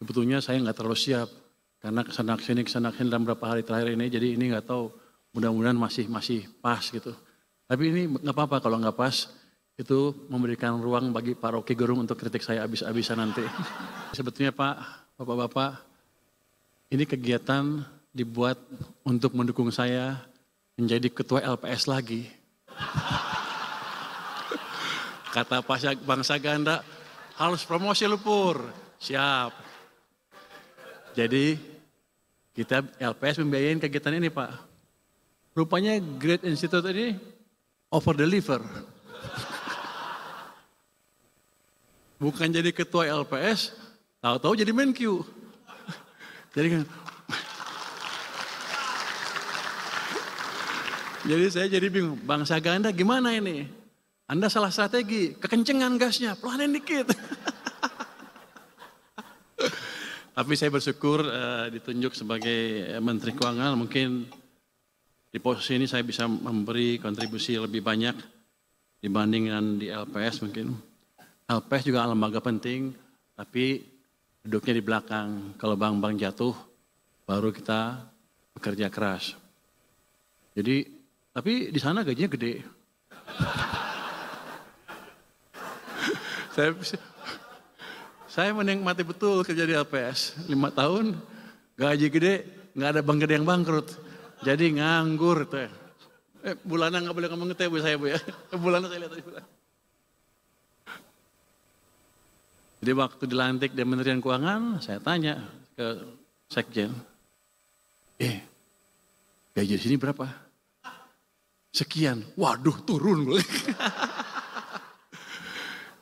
Sebetulnya saya nggak terlalu siap karena kesana sini dalam beberapa hari terakhir ini, jadi ini nggak tahu, mudah-mudahan masih pas gitu. Tapi ini nggak apa-apa kalau nggak pas, itu memberikan ruang bagi Pak Rocky Gerung untuk kritik saya habis-habisan nanti. Sebetulnya Pak, Bapak-Bapak, ini kegiatan dibuat untuk mendukung saya menjadi ketua LPS lagi. Kata Bang Saganda, harus promosi lu Pur. Siap. Jadi kita LPS membiayain kegiatan ini Pak. Rupanya Great Institute ini over deliver. Bukan jadi ketua LPS, tahu-tahu jadi Menq. Jadi saya jadi bingung, Bang Saganda gimana ini? Anda salah strategi, kekencengan gasnya, pelanin dikit. Tapi saya bersyukur ditunjuk sebagai Menteri Keuangan, mungkin di posisi ini saya bisa memberi kontribusi lebih banyak dibandingkan di LPS mungkin. LPS juga lembaga penting, tapi duduknya di belakang. Kalau bank-bank jatuh, baru kita bekerja keras. Jadi, tapi di sana gajinya gede. Saya menikmati betul kerja di LPS. 5 tahun, gaji gede, nggak ada bank gede yang bangkrut. Jadi nganggur. Bulanan nggak boleh ngomong gitu ya Bu saya Bu ya. Bulanan saya lihat tadi bulan. Jadi waktu dilantik di Kementerian Keuangan, saya tanya ke Sekjen, gaji di sini berapa? Sekian. Waduh turun.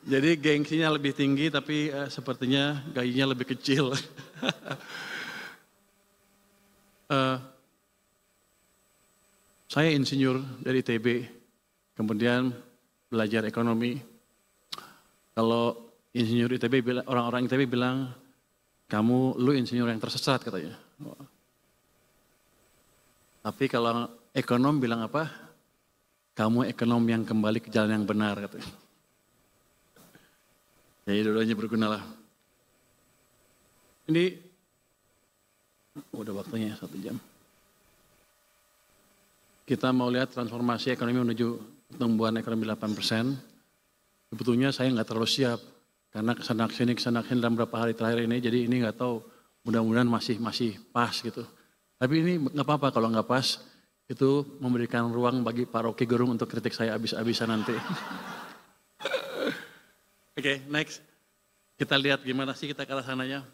Jadi gengsinya lebih tinggi tapi sepertinya gajinya lebih kecil. Saya insinyur dari ITB, kemudian belajar ekonomi. Kalau insinyur ITB, orang-orang ITB bilang, lu insinyur yang tersesat katanya. Tapi kalau ekonom bilang apa? Kamu ekonom yang kembali ke jalan yang benar katanya. Jadi dua-duanya berguna lah. Ini udah waktunya 1 jam. Kita mau lihat transformasi ekonomi menuju pertumbuhan ekonomi 8%. Sebetulnya saya nggak terlalu siap karena kesana sini dalam beberapa hari terakhir ini, jadi ini nggak tahu, mudah-mudahan masih pas gitu. Tapi ini nggak apa-apa kalau nggak pas, itu memberikan ruang bagi Pak Rocky Gerung untuk kritik saya habis-habisan nanti. Oke, next. Kita lihat gimana sih kita ke arah sananya.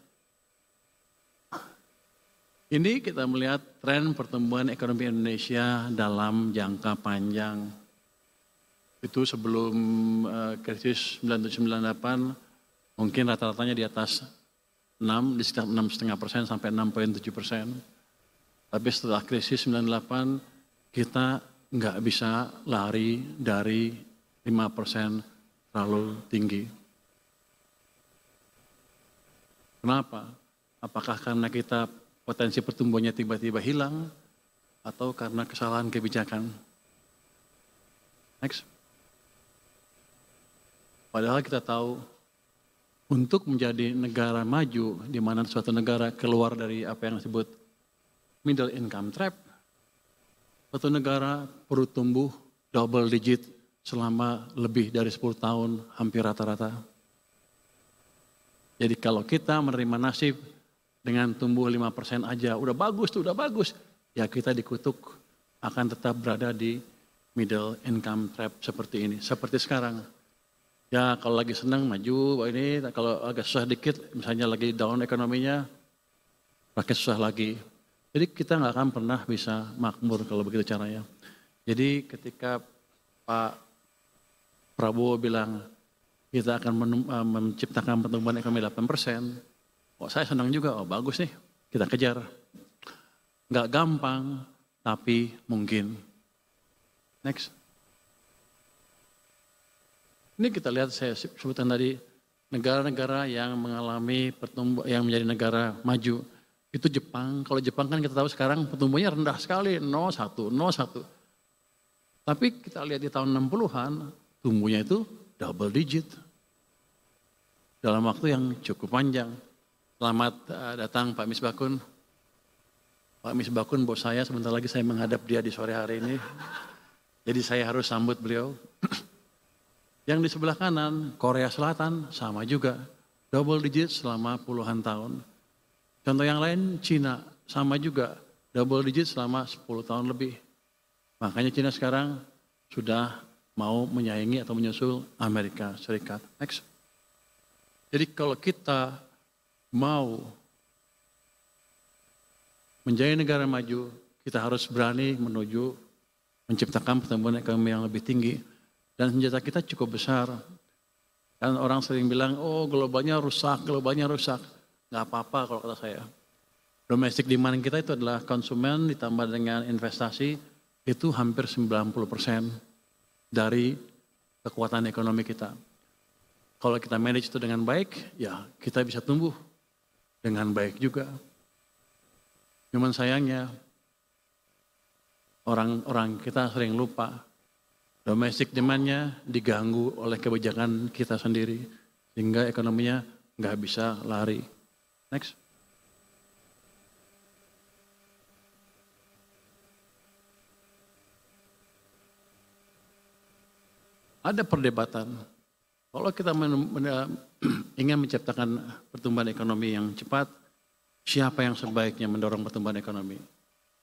Ini kita melihat tren pertumbuhan ekonomi Indonesia dalam jangka panjang. Itu sebelum krisis 97-98, mungkin rata-ratanya di atas 6, di sekitar 6,5% sampai 6,7%. Tapi setelah krisis 98, kita nggak bisa lari dari 5% terlalu tinggi. Kenapa? Apakah karena kita potensi pertumbuhannya tiba-tiba hilang atau karena kesalahan kebijakan? Next. Padahal kita tahu untuk menjadi negara maju di mana suatu negara keluar dari apa yang disebut middle income trap, suatu negara perlu tumbuh double digit selama lebih dari 10 tahun, hampir rata-rata. Jadi kalau kita menerima nasib dengan tumbuh 5% aja, udah bagus, ya kita dikutuk akan tetap berada di middle income trap seperti ini, seperti sekarang. Ya kalau lagi senang maju, ini kalau agak susah dikit, misalnya lagi down ekonominya, rakyat susah lagi. Jadi kita nggak akan pernah bisa makmur kalau begitu caranya. Jadi ketika Pak Prabowo bilang kita akan menciptakan pertumbuhan ekonomi 8%, saya senang juga, bagus nih, kita kejar. Nggak gampang, tapi mungkin. Next. Ini kita lihat, saya sebutkan tadi, negara-negara yang mengalami pertumbuhan, yang menjadi negara maju. Itu Jepang, kalau Jepang kan kita tahu sekarang pertumbuhannya rendah sekali, 0,1. Tapi kita lihat di tahun 60-an, tumbuhnya itu double digit. Dalam waktu yang cukup panjang. Selamat datang Pak Misbakun. Pak Misbakun bos saya, sebentar lagi saya menghadap dia di sore hari ini. Jadi saya harus sambut beliau. Yang di sebelah kanan, Korea Selatan sama juga. Double digit selama puluhan tahun. Contoh yang lain, Cina sama juga. Double digit selama 10 tahun lebih. Makanya Cina sekarang sudah mau menyaingi atau menyusul Amerika Serikat. Next. Jadi kalau kita mau menjadi negara maju, kita harus berani menuju menciptakan pertumbuhan ekonomi yang lebih tinggi. Dan senjata kita cukup besar. Kan orang sering bilang, oh globalnya rusak. Nggak apa-apa kalau kata saya. Domestic demand kita itu adalah konsumen ditambah dengan investasi, itu hampir 90% dari kekuatan ekonomi kita. Kalau kita manage itu dengan baik, ya kita bisa tumbuh dengan baik juga. Cuman sayangnya, orang kita sering lupa. Domestic demand-nya diganggu oleh kebijakan kita sendiri. Sehingga ekonominya nggak bisa lari. Next. Ada perdebatan. Kalau kita ingin menciptakan pertumbuhan ekonomi yang cepat, siapa yang sebaiknya mendorong pertumbuhan ekonomi?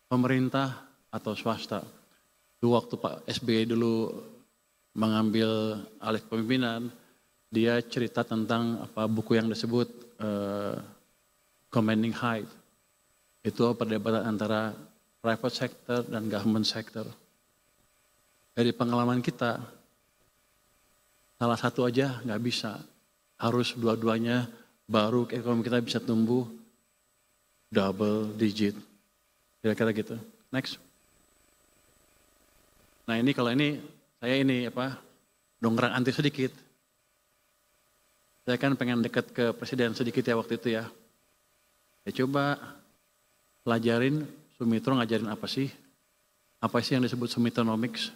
Pemerintah atau swasta? Dulu waktu Pak SBY dulu mengambil alih kepemimpinan, dia cerita tentang buku yang disebut Commanding Height. Itu perdebatan antara private sector dan government sector. Dari pengalaman kita, salah satu aja nggak bisa, harus dua-duanya baru ekonomi kita bisa tumbuh double digit. Kira-kira gitu. Next. Nah ini kalau ini, saya dongkrak anti sedikit. Saya kan pengen dekat ke presiden sedikit ya waktu itu ya. Ya coba pelajarin Sumitro ngajarin apa sih yang disebut Sumitronomics.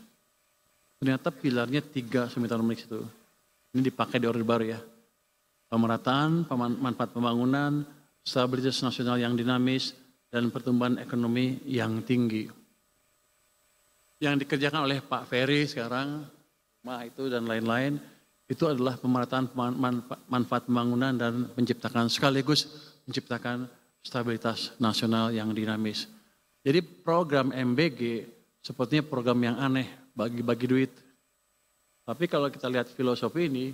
Ternyata pilarnya 3 Sumitronomics itu. Ini dipakai di Orde Baru ya. Pemerataan, manfaat pembangunan, stabilitas nasional yang dinamis, dan pertumbuhan ekonomi yang tinggi. Yang dikerjakan oleh Pak Ferry sekarang, itu dan lain-lain, itu adalah pemerataan manfaat pembangunan dan sekaligus menciptakan stabilitas nasional yang dinamis. Jadi program MBG sepertinya program yang aneh, bagi-bagi duit. Tapi kalau kita lihat filosofi ini,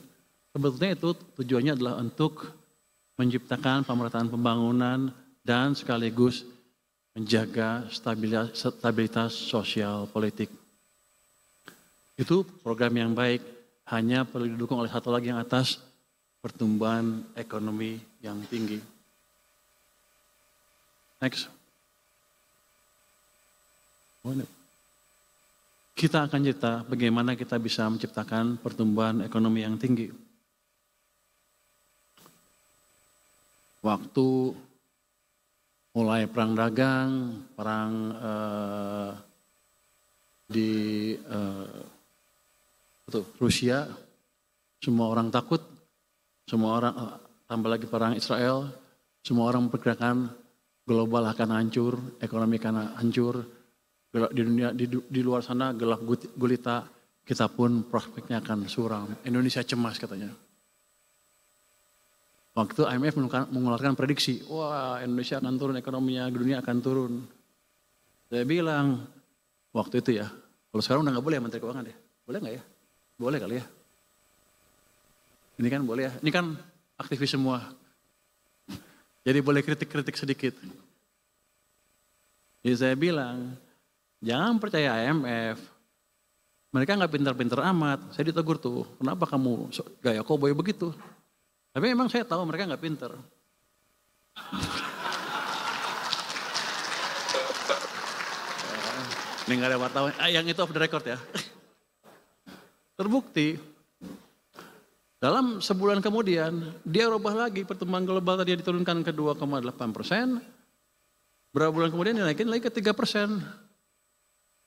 sebetulnya itu tujuannya adalah untuk menciptakan pemerataan pembangunan dan sekaligus menjaga stabilitas sosial politik. Itu program yang baik, hanya perlu didukung oleh satu lagi yang atas, pertumbuhan ekonomi yang tinggi. Next. Kita akan cerita bagaimana kita bisa menciptakan pertumbuhan ekonomi yang tinggi. Waktu mulai perang dagang, perang di Rusia, semua orang takut, semua orang tambah lagi perang Israel, semua orang memperkirakan global akan hancur, ekonomi akan hancur. Di dunia di luar sana gelap gulita, kita pun prospeknya akan suram. Indonesia cemas katanya. Waktu itu IMF mengeluarkan prediksi, wah Indonesia akan turun ekonominya, dunia akan turun. Saya bilang waktu itu ya, kalau sekarang udah nggak boleh ya Menteri Keuangan ya, boleh nggak ya? Boleh kali ya. Ini kan boleh ya, ini kan aktivis semua. Jadi boleh kritik-kritik sedikit. Jadi saya bilang, jangan percaya IMF. Mereka nggak pintar-pintar amat. Saya ditegur tuh, kenapa kamu gaya koboi begitu? Tapi memang saya tahu mereka nggak pintar. Ini nggak ada wartawan. Yang itu off the record ya. Terbukti. Dalam sebulan kemudian, dia rubah lagi pertumbuhan global tadi diturunkan ke 2,8%. Berapa bulan kemudian dinaikin lagi ke 3%.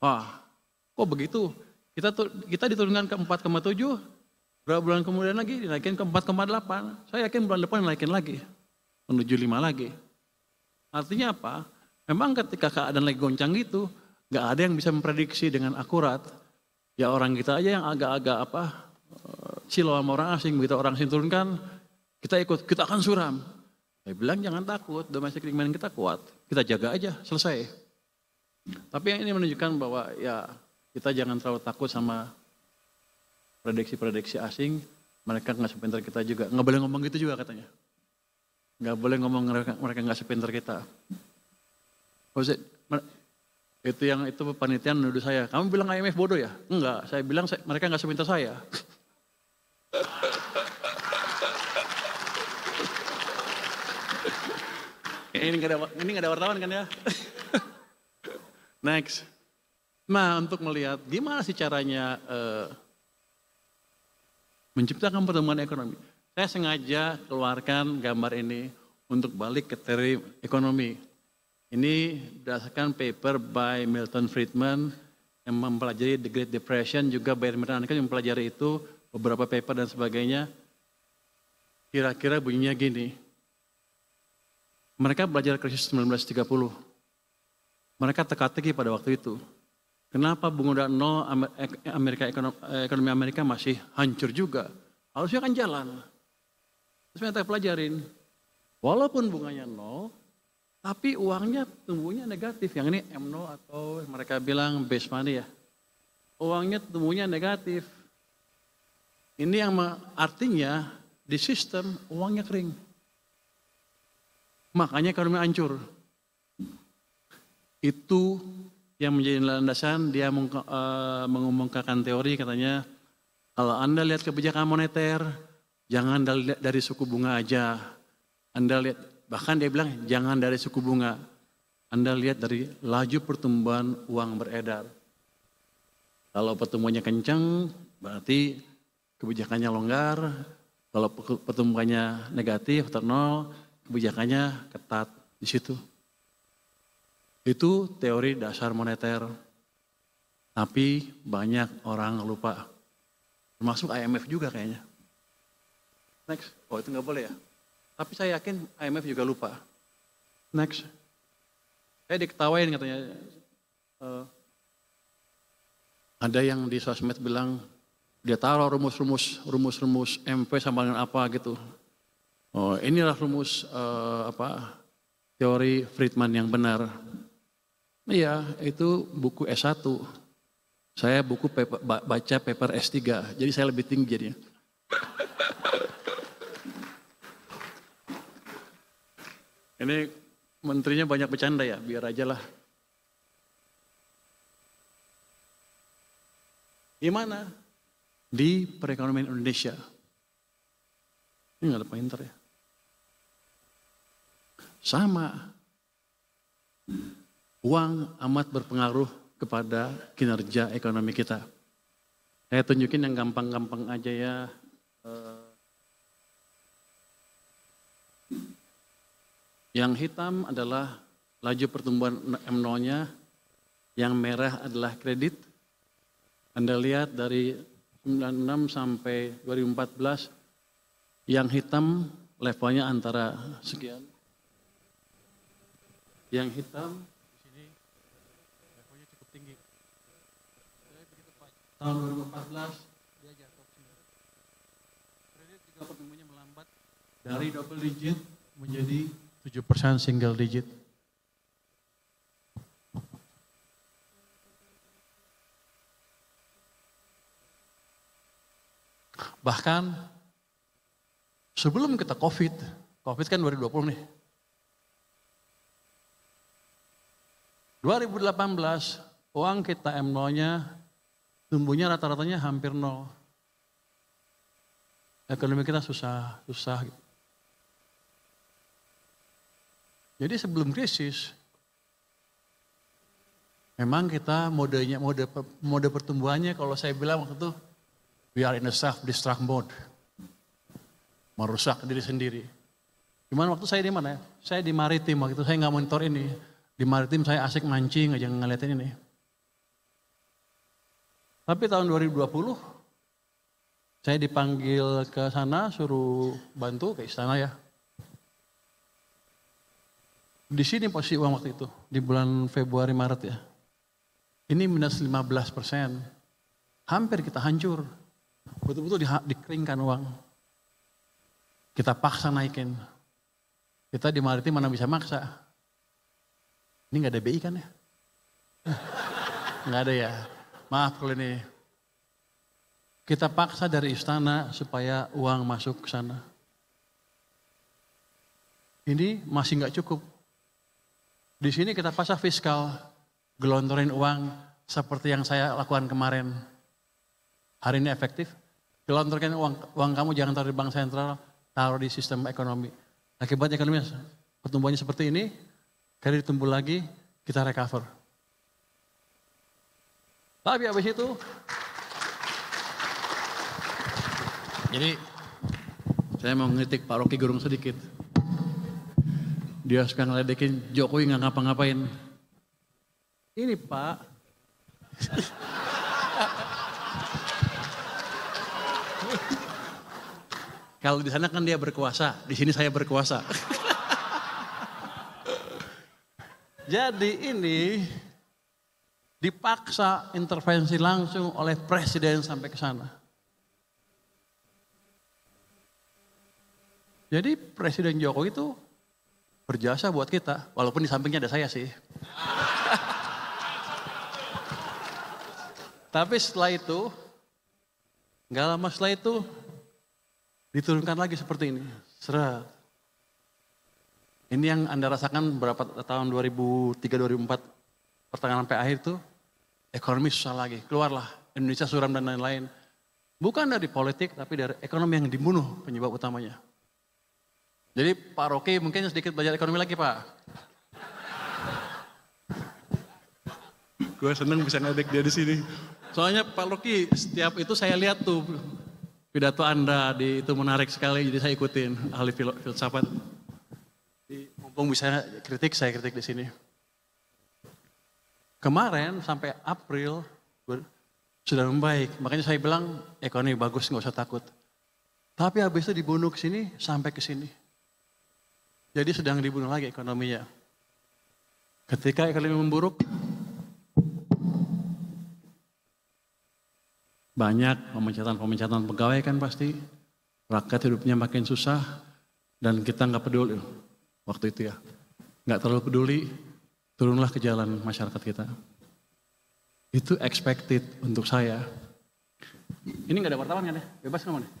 Wah, kok begitu? Kita diturunkan ke 4,7, berapa bulan kemudian lagi dinaikin ke 4,8. Saya yakin bulan depan dinaikin lagi. menuju 5 lagi. Artinya apa? Memang ketika keadaan lagi goncang gitu, nggak ada yang bisa memprediksi dengan akurat. Ya orang kita aja yang agak-agak silau sama orang asing, begitu orang asing turunkan, kita ikut, kita akan suram. Saya bilang jangan takut, domestic demand kita kuat, kita jaga aja, selesai. Tapi yang ini menunjukkan bahwa ya kita jangan terlalu takut sama prediksi-prediksi asing, mereka nggak sepintar kita juga, nggak boleh ngomong gitu juga katanya. Nggak boleh ngomong mereka nggak sepintar kita. Itu panitia menuduh saya, kamu bilang IMF bodoh ya? Enggak, saya bilang mereka nggak sepintar saya. Ini nggak ada wartawan kan ya? Next. Nah, untuk melihat gimana sih caranya menciptakan pertumbuhan ekonomi. Saya sengaja keluarkan gambar ini untuk balik ke teori ekonomi. Ini berdasarkan paper by Milton Friedman yang mempelajari The Great Depression, juga Bayer Mernanke yang mempelajari itu, beberapa paper dan sebagainya. Kira-kira bunyinya gini. Mereka belajar krisis 1930. Mereka teka-teki pada waktu itu. Kenapa bunga nol ekonomi Amerika masih hancur juga? Harusnya kan jalan. Terus mereka pelajarin. Walaupun bunganya nol, tapi uangnya tumbuhnya negatif. Yang ini M0 atau mereka bilang base money ya. Uangnya tumbuhnya negatif. Ini yang artinya di sistem uangnya kering. Makanya ekonomi hancur. Itu yang menjadi landasan dia mengumumkan teori, katanya kalau Anda lihat kebijakan moneter, jangan dari suku bunga aja. Anda lihat, bahkan dia bilang jangan dari suku bunga. Anda lihat dari laju pertumbuhan uang beredar. Kalau pertumbuhannya kencang, berarti kebijakannya longgar. Kalau pertumbuhannya negatif atau nol, kebijakannya ketat di situ. Itu teori dasar moneter. Tapi banyak orang lupa. Termasuk IMF juga kayaknya. Next. Oh itu nggak boleh ya. Tapi saya yakin IMF juga lupa. Next. Saya diketawain katanya. Ada yang di sosmed bilang, dia taruh rumus-rumus MP sama dengan apa gitu. Oh inilah rumus teori Friedman yang benar. Iya, itu buku S1. Saya baca paper S3, jadi saya lebih tinggi jadinya. Ini menterinya banyak bercanda ya, biar aja lah. Gimana? Di perekonomian Indonesia. Ini nggak ada pinter ya. Sama. Uang amat berpengaruh kepada kinerja ekonomi kita. Saya tunjukin yang gampang-gampang aja ya. Yang hitam adalah laju pertumbuhan M0-nya, yang merah adalah kredit. Anda lihat dari 96 sampai 2014, yang hitam levelnya antara sekian. Yang hitam tahun 2014 dia jatuh sini. Kredit juga pertumbuhannya melambat dari double digit menjadi 7% single digit. Bahkan sebelum kita COVID kan 2020 nih. 2018 uang kita M0-nya tumbuhnya rata-ratanya hampir nol. Ekonomi kita susah. Jadi sebelum krisis, memang kita mode pertumbuhannya kalau saya bilang waktu itu, we are in a self-destruct mode. Merusak diri sendiri. Gimana waktu saya di mana? Saya di maritim, waktu itu saya nggak monitor ini. Di maritim saya asik mancing aja ngeliatin ini. Tapi tahun 2020, saya dipanggil ke sana, suruh bantu ke istana ya. Di sini posisi uang waktu itu, di bulan Februari Maret ya. Ini minus 15%. Hampir kita hancur. Betul-betul dikeringkan uang. Kita paksa naikin. Kita di Maritim mana bisa maksa. Ini nggak ada BI kan ya? Nggak ada ya. Maaf kalau ini. Kita paksa dari istana supaya uang masuk ke sana. Ini masih nggak cukup. Di sini kita paksa fiskal, gelontorin uang seperti yang saya lakukan kemarin. Hari ini efektif. Gelontorkan uang kamu jangan taruh di bank sentral, taruh di sistem ekonomi. Akibat ekonomi pertumbuhannya seperti ini, kredit tumbuh lagi, kita recover. Tapi habis itu, jadi saya mau ngeritik Pak Rocky Gerung sedikit. Dia suka ngeledekin Jokowi nggak ngapa-ngapain. Ini Pak. Kalau di sana kan dia berkuasa, di sini saya berkuasa. Jadi ini dipaksa intervensi langsung oleh presiden sampai ke sana. Jadi Presiden Jokowi itu berjasa buat kita, walaupun di sampingnya ada saya sih. Tapi setelah itu, nggak lama setelah itu, diturunkan lagi seperti ini. Seret. Ini yang Anda rasakan berapa tahun 2003-2004, pertengahan sampai akhir itu, ekonomi susah lagi. Keluarlah Indonesia suram dan lain-lain. Bukan dari politik, tapi dari ekonomi yang dibunuh penyebab utamanya. Jadi Pak Rocky mungkin sedikit belajar ekonomi lagi Pak. Gue seneng bisa ngedek dia di sini. Soalnya Pak Rocky setiap itu saya lihat tuh pidato Anda itu menarik sekali, jadi saya ikutin ahli filsafat. Mumpung bisa kritik, saya kritik di sini. Kemarin sampai April sudah membaik, makanya saya bilang ekonomi bagus, nggak usah takut. Tapi habis itu dibunuh ke sini sampai ke sini. Jadi sedang dibunuh lagi ekonominya. Ketika ekonomi memburuk, banyak pemecatan pegawai kan pasti. Rakyat hidupnya makin susah dan kita nggak peduli waktu itu ya. Nggak terlalu peduli, turunlah ke jalan masyarakat kita. Itu expected untuk saya. Ini nggak ada wartawan kan ya? Bebas nggak nih?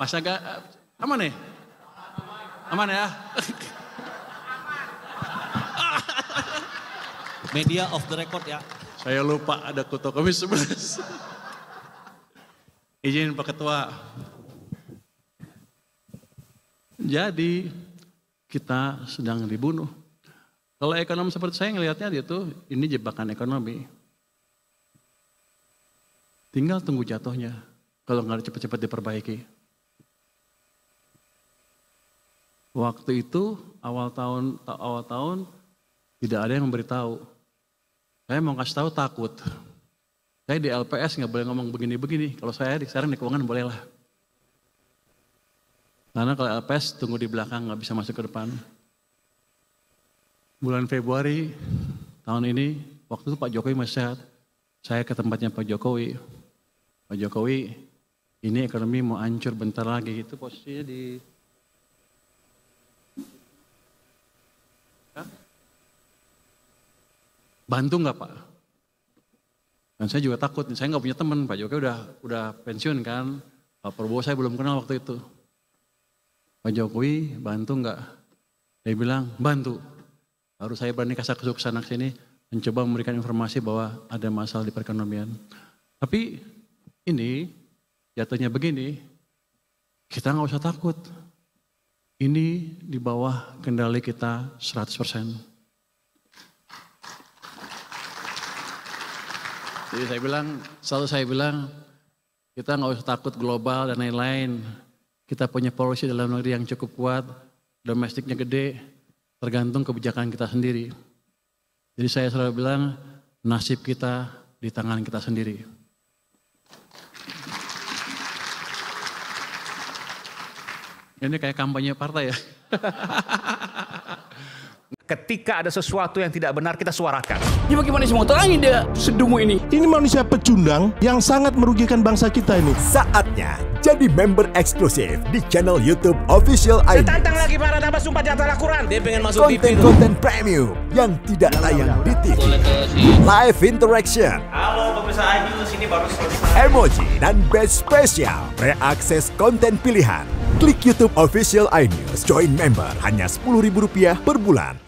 Mas agak aman nih? Aman ya? Media off the record ya. Saya lupa ada Kuto Komis 11. Izin Pak Ketua. Jadi kita sedang dibunuh. Kalau ekonomi seperti saya ngelihatnya dia tuh ini jebakan ekonomi. Tinggal tunggu jatuhnya. Kalau nggak cepat-cepat diperbaiki. Waktu itu awal tahun tidak ada yang memberitahu. Saya mau kasih tahu takut. Saya di LPS nggak boleh ngomong begini-begini. Kalau saya sekarang di keuangan boleh lah. Karena kalau LPS tunggu di belakang nggak bisa masuk ke depan. Bulan Februari tahun ini waktu itu Pak Jokowi masih sehat. Saya ke tempatnya Pak Jokowi. Pak Jokowi, ini ekonomi mau hancur bentar lagi. Itu posisinya di bantu nggak Pak? Dan saya juga takut, saya nggak punya teman, Pak Jokowi udah pensiun kan, Pak Prabowo saya belum kenal waktu itu. Pak Jokowi bantu nggak? Dia bilang bantu. Baru saya berani kasak-kusuk sana sini, mencoba memberikan informasi bahwa ada masalah di perekonomian. Tapi ini jatuhnya begini, kita nggak usah takut. Ini di bawah kendali kita 100%. Jadi selalu saya bilang, kita nggak usah takut global dan lain-lain. Kita punya policy dalam negeri yang cukup kuat, domestiknya gede, tergantung kebijakan kita sendiri. Jadi saya selalu bilang, nasib kita di tangan kita sendiri. Ini kayak kampanye partai ya. Ketika ada sesuatu yang tidak benar, kita suarakan. Ya bagaimana semua terangin dia sedungu ini? Ini manusia pecundang yang sangat merugikan bangsa kita ini. Saatnya jadi member eksklusif di channel YouTube Official iNews. Tantang lagi para tambah sumpah di atas Al-Quran. Dia pengen masuk TV. Konten-konten premium yang tidak tayang di TV. Live interaction. Halo pemirsa iNews, ini baru selesai. Emoji dan badge spesial. Reakses konten pilihan. Klik YouTube Official iNews. Join member hanya Rp10.000 per bulan.